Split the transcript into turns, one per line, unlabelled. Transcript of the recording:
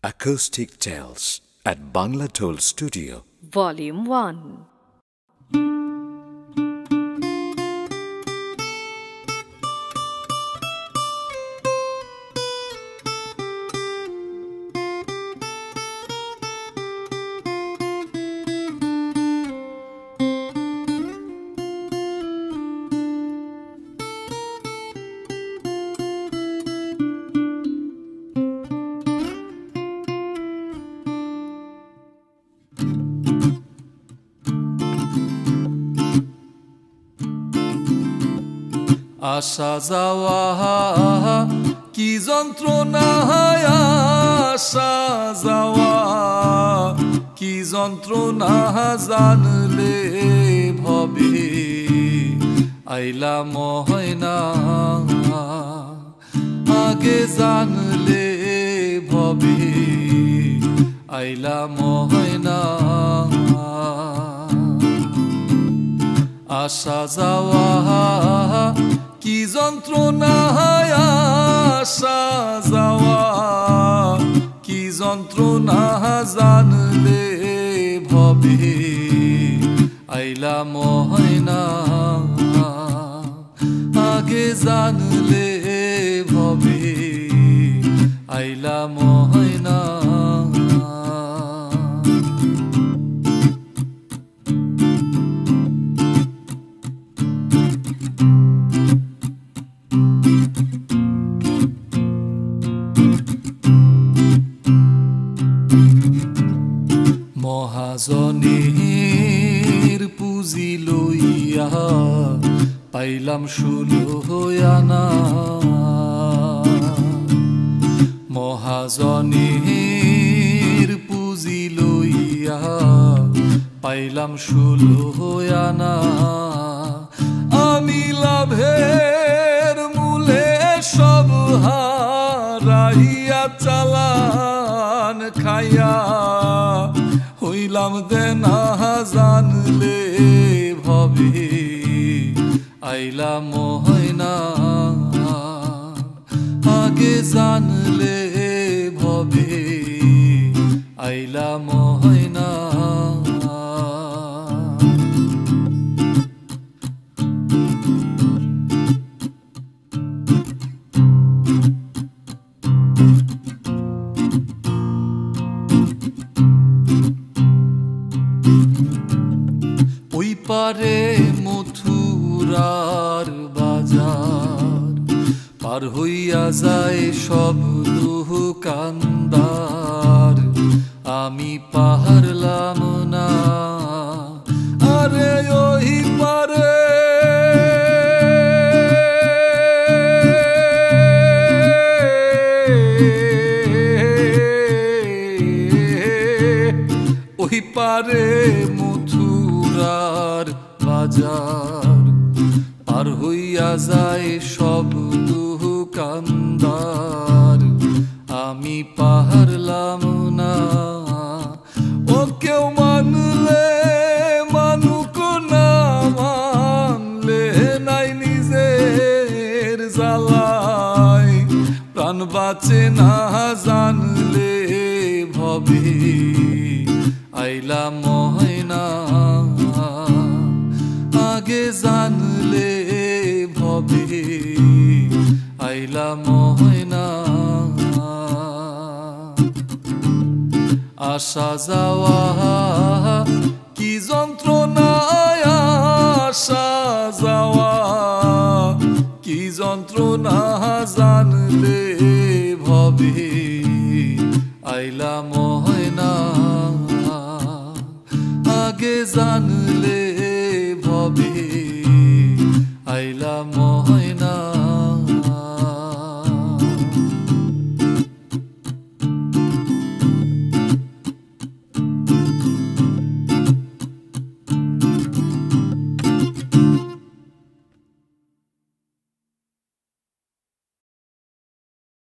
Acoustic Tales at Bangla Toll Studio.
Volume 1.
আসা যাওয়া কি যন্ত্রণা, আসা যাওয়া কি যন্ত্রণা জানলে ভবে আইলা ময়না, আগে জানলে ভবে আইলা ময়না। আসা যাওয়া কি যন্ত্রণা, আসা যাওয়া কি যন্ত্রণা জানলে ভবে আইলা ময়না, আগে জানলে ভবে আইলা ময়না। মহাজনের পুঁজি লইয়া পাইলাম 16 আনা, মহাজনের পুঁজি লইয়া পাইলাম 16 আনা। আমি লাভের মূলে সব হারাইয়া চালান খাইয়া হইলাম দেনা, জানলে ভবে আইলা ময়না, আগে জানলে ভবে আইলা ময়না। ওই পারে মথুরার বাজার পার হইয়া যায় সব দোকানদার, আমি পারলাম না। আরে ওই পারে ওই পারে মথুরার বাজার পার হইয়া যায় সব দোকানদার, আমি পারলাম না। ও কেউ মানলে মানুক না, মানলে নাই নিজের জ্বালায় প্রাণ বাঁচে না, জানলে ভবে আইলা ময়না, আগে জানলে ভবে আইলা ময়না। আসা যাওয়া কি যন্ত্রণা, আসা যাওয়া কি যন্ত্রণা জানলে ভবে আইলা ময়না, আগে জানলে